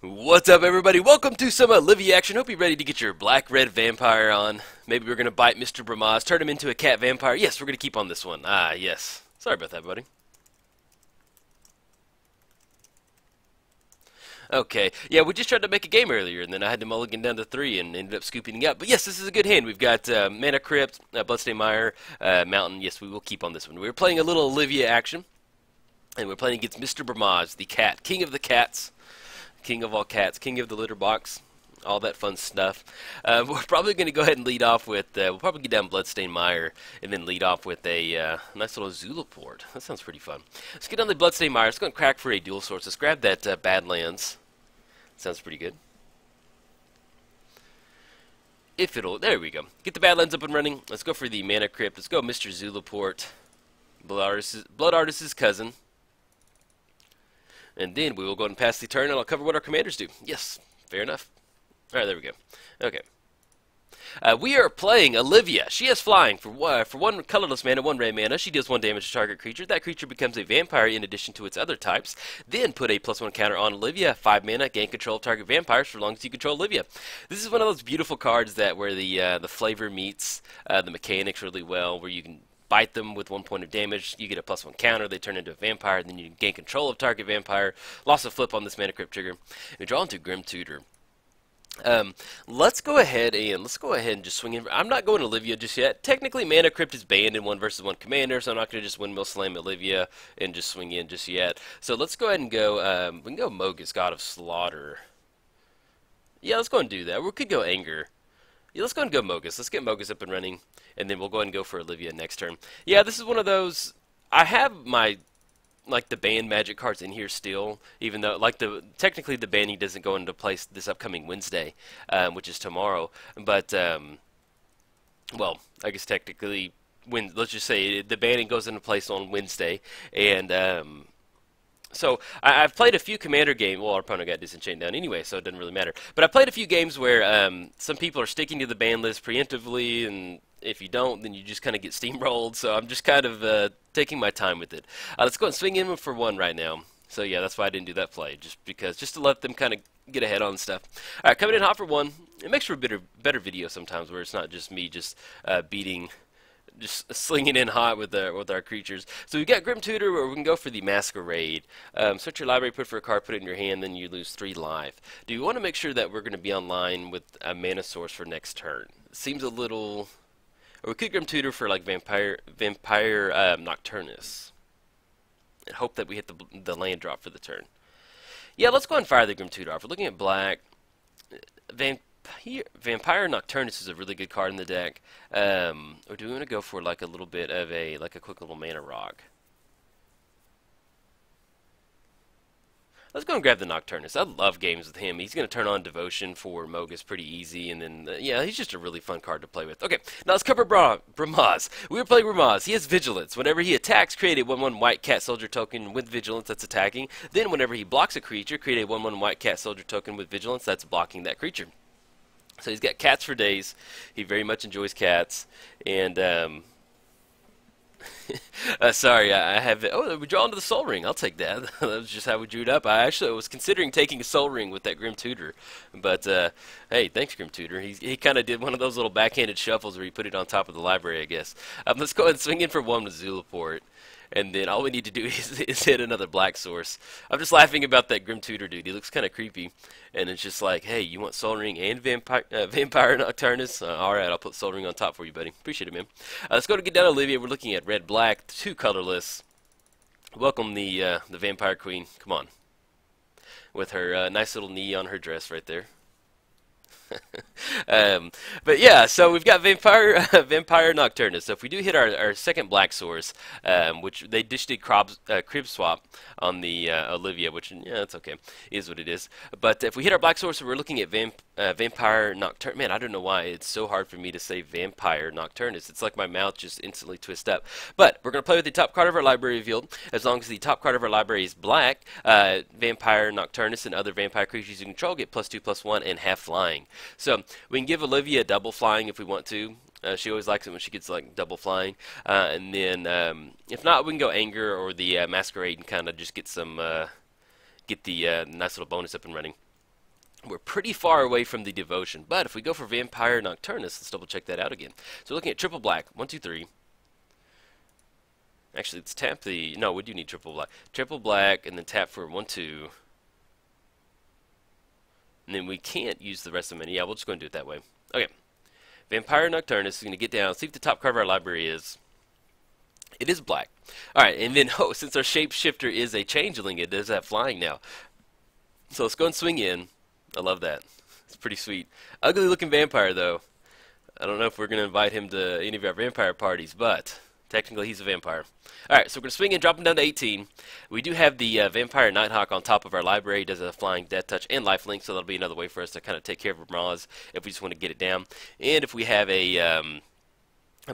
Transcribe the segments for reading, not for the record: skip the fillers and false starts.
What's up, everybody? Welcome to some Olivia action. Hope you're ready to get your black-red vampire on. Maybe we're going to bite Mr. Brimaz, turn him into a cat vampire. Yes, we're going to keep on this one. Ah, yes. Sorry about that, buddy. Okay. Yeah, we just tried to make a game earlier, and then I had to mulligan down to 3 and ended up scooping it up. But yes, this is a good hand. We've got Mana Crypt, Bloodstained Mire, Mountain. Yes, we will keep on this one. We're playing a little Olivia action, and we're playing against Mr. Brimaz, the cat, king of the cats. King of all cats, king of the litter box, all that fun stuff. We're probably going to go ahead and lead off with, we'll probably get down Bloodstained Mire and then lead off with a nice little Zulaport. That sounds pretty fun. Let's get down the Bloodstained Mire. Let's go and crack for a dual source. Let's grab that Badlands. Sounds pretty good. If it'll, there we go. Get the Badlands up and running. Let's go for the Mana Crypt. Let's go Mr. Zulaport, Blood Artist's cousin. And then we will go ahead and pass the turn, and I'll cover what our commanders do. Yes, fair enough. All right, there we go. Okay. We are playing Olivia. She has flying for one colorless mana, 1 red mana. She deals 1 damage to target creature. That creature becomes a vampire in addition to its other types. Then put a +1 counter on Olivia. 5 mana, gain control of target vampires for as long as you control Olivia. This is one of those beautiful cards that where the flavor meets the mechanics really well, where you can bite them with 1 point of damage, you get a +1 counter, they turn into a vampire, and then you gain control of target vampire, loss of flip on this Mana Crypt trigger, and draw into Grim Tutor. Let's go ahead and just swing in. I'm not going Olivia just yet. Technically, Mana Crypt is banned in 1 versus 1 commander, so I'm not going to just windmill slam Olivia and just swing in just yet. So let's go ahead and go, we can go Mogus, God of Slaughter. Yeah, let's go and do that. We could go Anger. Yeah, let's go and go Mogus. Let's get Mogus up and running, and then we'll go ahead and go for Olivia next turn. Yeah, this is one of those. I have my the banned Magic cards in here still, even though technically the banning doesn't go into place this upcoming Wednesday, which is tomorrow. But well, I guess technically, let's just say the banning goes into place on Wednesday, and so I've played a few commander games. Well, our opponent got disenchanted down anyway, so it doesn't really matter. But I played a few games where some people are sticking to the ban list preemptively, and if you don't, then you just kind of get steamrolled. So I'm just kind of taking my time with it. Let's go and swing in for 1 right now. So yeah, that's why I didn't do that play, just to let them kind of get ahead on stuff. All right, coming in hot for 1. It makes for a better video sometimes, where it's not just me just slinging in hot with our creatures. So we've got Grim Tutor, or we can go for the Masquerade. Search your library, put for a card, put it in your hand, then you lose 3 life. Do you want to make sure that we're going to be online with a mana source for next turn? It seems a little. Or we could Grim Tutor for like Vampire Nocturnus, and hope that we hit the land drop for the turn. Yeah, let's go and fire the Grim Tutor off. We're looking at black. Vampire Nocturnus is a really good card in the deck. Or do we want to go for like a little bit of a quick little mana rock? Let's go and grab the Nocturnus. I love games with him. He's going to turn on Devotion for Mogus pretty easy, and then yeah, he's just a really fun card to play with. Okay, now let's cover Brimaz. We were playing Brimaz. He has Vigilance. Whenever he attacks, create a 1/1 white cat soldier token with Vigilance that's attacking. Then whenever he blocks a creature, create a 1/1 white cat soldier token with Vigilance that's blocking that creature. So he's got cats for days. He very much enjoys cats. And, sorry, I have it. Oh, we draw into the Soul Ring. I'll take that. That was just how we drew it up. I actually was considering taking a Soul Ring with that Grim Tutor. But, hey, thanks, Grim Tutor. He kind of did one of those little backhanded shuffles where he put it on top of the library, I guess. Let's go ahead and swing in for 1 with Zulaport. And then all we need to do is hit another black source. I'm just laughing about that Grim Tutor dude. He looks kind of creepy. And it's just like, hey, you want Soul Ring and Vampire Nocturnus? Alright, I'll put Soul Ring on top for you, buddy. Appreciate it, man. Let's go to get down Olivia. We're looking at red-black, 2 colorless. Welcome the Vampire Queen. Come on. With her nice little knee on her dress right there. But yeah, so we've got Vampire Nocturnus. So if we do hit our second black source, which they just did crib swap on the Olivia, which yeah, that's okay, is what it is. But if we hit our black source, we're looking at Vampire Nocturnus. Man, I don't know why it's so hard for me to say Vampire Nocturnus. It's like my mouth just instantly twists up. But we're gonna play with the top card of our library revealed. As long as the top card of our library is black, Vampire Nocturnus and other vampire creatures you control get +2/+1 and have flying. So we can give Olivia double flying if we want to. She always likes it when she gets like double flying. And then if not, we can go Anger or the Masquerade and kind of just get some get the nice little bonus up and running. We're pretty far away from the Devotion, but if we go for Vampire Nocturnus, let's double check that out again. So we're looking at triple black, 1, 2, 3. Actually, let's tap the, no, we do need triple black. Triple black, and then tap for 1, 2. And then we can't use the rest of them. Yeah, we'll just go and do it that way. Okay. Vampire Nocturnus is going to get down, see if the top card of our library is. It is black. Alright, and then, oh, since our shapeshifter is a changeling, it does have flying now. So let's go and swing in. I love that. It's pretty sweet. Ugly looking vampire, though. I don't know if we're going to invite him to any of our vampire parties, but technically he's a vampire. Alright, so we're going to swing in, drop him down to 18. We do have the Vampire Nighthawk on top of our library. He does a flying, death touch, and lifelink, so that'll be another way for us to kind of take care of Brimaz if we just want to get it down. And if we have a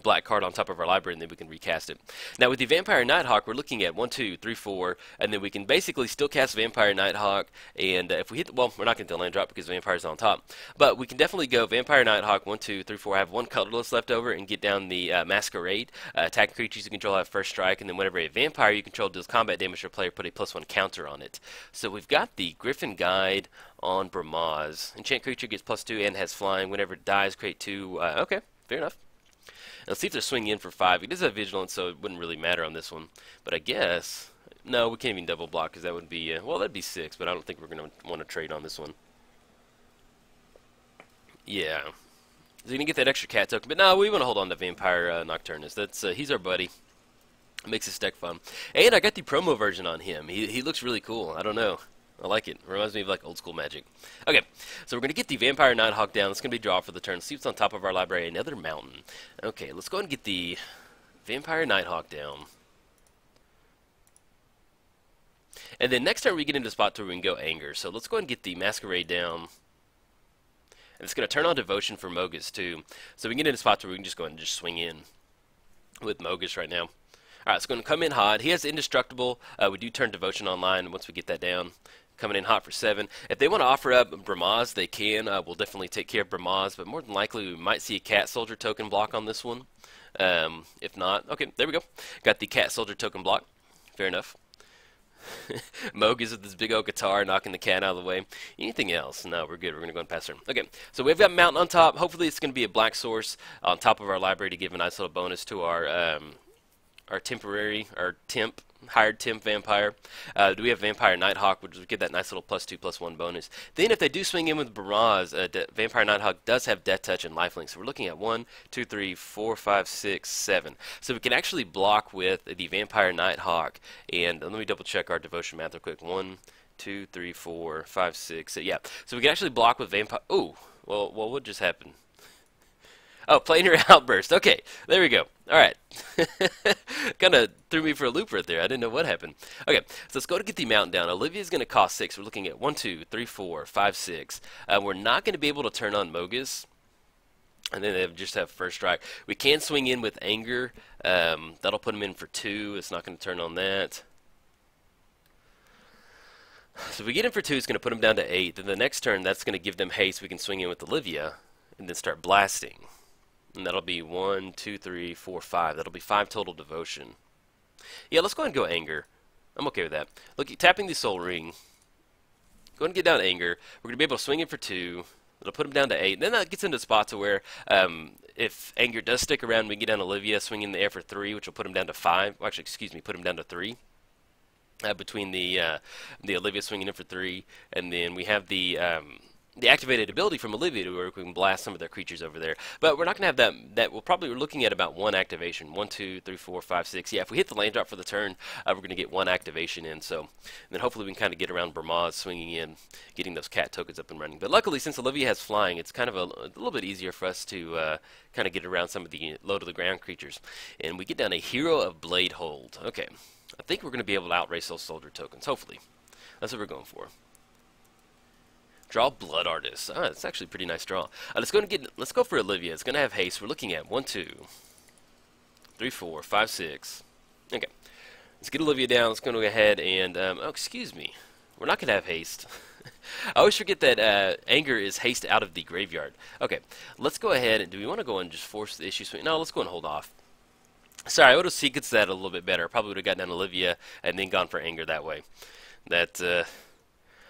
black card on top of our library, and then we can recast it. Now with the Vampire Nighthawk, we're looking at 1, 2, 3, 4, and then we can basically still cast Vampire Nighthawk, and if we hit, well, we're not going to land drop because Vampire's on top, but we can definitely go Vampire Nighthawk, 1, 2, 3, 4, have one colorless left over, and get down the Masquerade. Attacking creatures you control have first strike, and then whenever a vampire you control deals combat damage to a player, put a +1 counter on it. So we've got the Griffin Guide on Brimaz. Enchant creature gets +2 and has flying. Whenever it dies, create 2. Okay, fair enough. Let's see if they're swinging in for 5. He does have Vigilance, so it wouldn't really matter on this one. But I guess, no, we can't even double block because that would be, well, that'd be 6, but I don't think we're going to want to trade on this one. Yeah. He's going to get that extra cat token, but no, we want to hold on to Vampire Nocturnus. That's he's our buddy. Makes his deck fun. And I got the promo version on him. He looks really cool. I don't know. I like it. Reminds me of like old school Magic. Okay, so we're going to get the Vampire Nighthawk down. It's going to be draw for the turn. See what's on top of our library. Another mountain. Okay, let's go ahead and get the Vampire Nighthawk down. And then next turn we get into a spot where we can go Anger. So let's go ahead and get the Masquerade down. And it's going to turn on Devotion for Mogus too. So we can get into spots where we can just go ahead and just swing in with Mogus right now. Alright, it's going to come in hot. He has Indestructible. We do turn Devotion online once we get that down. Coming in hot for 7. If they want to offer up Brimaz, they can. We'll definitely take care of Brimaz, but more than likely we might see a Cat Soldier token block on this one. If not, okay, there we go. Got the Cat Soldier token block. Fair enough. Mogus with this big old guitar knocking the cat out of the way. Anything else? No, we're good. We're going to go and pass turn. Okay, so we've got Mountain on top. Hopefully it's going to be a black source on top of our library to give a nice little bonus to our temporary, our temp, hired temp vampire. Do we have Vampire Nighthawk, which would give that nice little +2/+1 bonus. Then if they do swing in with Brimaz, Vampire Nighthawk does have Death Touch and Lifelink. So we're looking at 1, 2, 3, 4, 5, 6, 7. So we can actually block with the Vampire Nighthawk. And let me double check our Devotion math real quick. 1, 2, 3, 4, 5, 6. Yeah. So we can actually block with Vampire. Oh, well, what just happened? Oh, Planar Outburst. Okay, there we go. All right. Kind of threw me for a loop right there. I didn't know what happened. Okay, so let's go to get the mountain down. Olivia's going to cost 6. We're looking at 1, 2, 3, 4, 5, 6. We're not going to be able to turn on Mogus. And then they just have first strike. We can swing in with Anger. That'll put him in for 2. It's not going to turn on that. So if we get him for 2, it's going to put him down to 8. Then the next turn, that's going to give them haste. We can swing in with Olivia and then start blasting. And that'll be 1, 2, 3, 4, 5. That'll be 5 total Devotion. Yeah, let's go ahead and go Anger. I'm okay with that. Look, tapping the Soul Ring. Go ahead and get down Anger. We're going to be able to swing in for 2. It'll put him down to 8. And then that gets into spots where if Anger does stick around, we can get down Olivia, swing in the air for 3, which will put him down to 5. Well, actually, excuse me, put him down to 3. Between the Olivia swinging in for 3, and then we have the activated ability from Olivia to where we can blast some of their creatures over there. But we're not going to have that we're looking at about 1 activation. 1, 2, 3, 4, 5, 6. Yeah, if we hit the land drop for the turn, we're going to get 1 activation in. So and then hopefully we can kind of get around Brimaz swinging in, getting those cat tokens up and running. But luckily, since Olivia has flying, it's kind of a little bit easier for us to kind of get around some of the low to the ground creatures. And we get down a Hero of Blade Hold. Okay, I think we're going to be able to outrace those soldier tokens. Hopefully, that's what we're going for. Draw Blood Artist. Ah, that's actually a pretty nice draw. Let's go for Olivia. It's going to have haste. We're looking at 1, 2, 3, 4, 5, 6. Okay. Let's get Olivia down. Let's go ahead and oh, excuse me. We're not going to have haste. I always forget that Anger is haste out of the graveyard. Okay. Let's go ahead and do we want to go and just force the issue swing? No, let's go and hold off. Sorry, I would have sequenced that a little bit better. Probably would have gotten down Olivia and then gone for Anger that way. That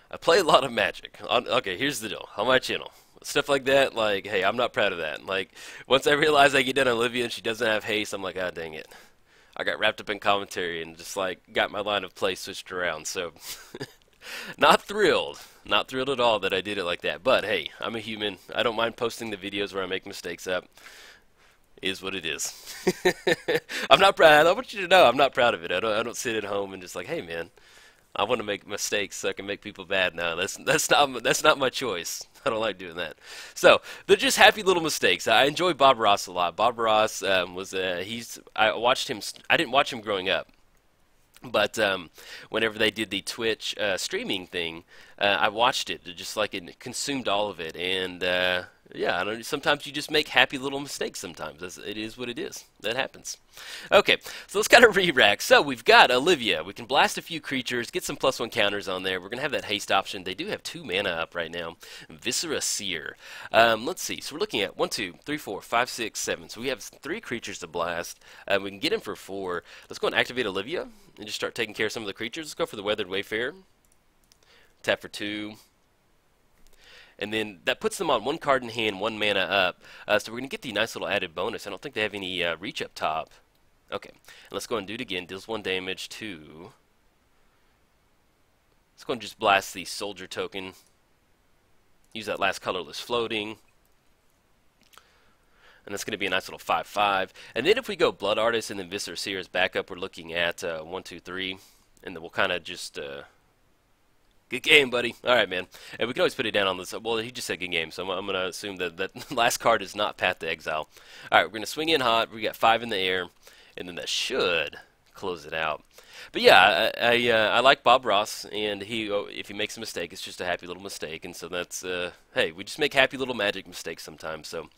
I play a lot of Magic. Okay, here's the deal. On my channel, stuff like that, like, hey, I'm not proud of that. Like, once I realize I get done on Olivia and she doesn't have haste, I'm like, ah, dang it. I got wrapped up in commentary and just, like, got my line of play switched around. So, not thrilled. Not thrilled at all that I did it like that. But, hey, I'm a human. I don't mind posting the videos where I make mistakes up. Is what it is. I'm not proud. I want you to know I'm not proud of it. I don't sit at home and just like, hey, man, I want to make mistakes so I can make people bad. No, that's not my choice. I don't like doing that. So they're just happy little mistakes. I enjoy Bob Ross a lot. Bob Ross I watched him. I didn't watch him growing up, but whenever they did the Twitch streaming thing, I watched it. Just like it consumed all of it, and yeah, I don't. Sometimes you just make happy little mistakes. Sometimes it is what it is. That happens. Okay, so let's kind of re-rack. So we've got Olivia. We can blast a few creatures, get some +1 counters on there. We're gonna have that haste option. They do have 2 mana up right now. Viscera Seer. Let's see. So we're looking at 1, 2, 3, 4, 5, 6, 7. So we have 3 creatures to blast. We can get him for 4. Let's go and activate Olivia and just start taking care of some of the creatures. Let's go for the Weathered Wayfarer. Tap for 2. And then that puts them on 1 card in hand, 1 mana up. So we're going to get the nice little added bonus. I don't think they have any reach up top. Okay. And let's go and do it again. Deals 1 damage to... Let's go and just blast the Soldier token. Use that last colorless floating. And that's going to be a nice little 5/5. And then if we go Blood Artist and then Viscera Seer as backup, we're looking at 1, 2, 3. And then we'll kind of just... Good game, buddy. All right, man. And we can always put it down on this. Well, he just said good game, so I'm going to assume that that last card is not Path to Exile. All right, we're going to swing in hot. We got 5 in the air, and then that should close it out. But yeah, I like Bob Ross, and if he makes a mistake, it's just a happy little mistake, and so that's hey, we just make happy little Magic mistakes sometimes. So,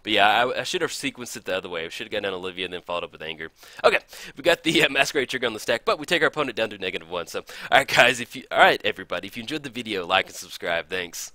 but yeah, I should have sequenced it the other way. I should have gotten down Olivia and then followed up with Anger. Okay, we got the Masquerade trigger on the stack, but we take our opponent down to -1. So, all right, guys, all right, everybody, if you enjoyed the video, like and subscribe. Thanks.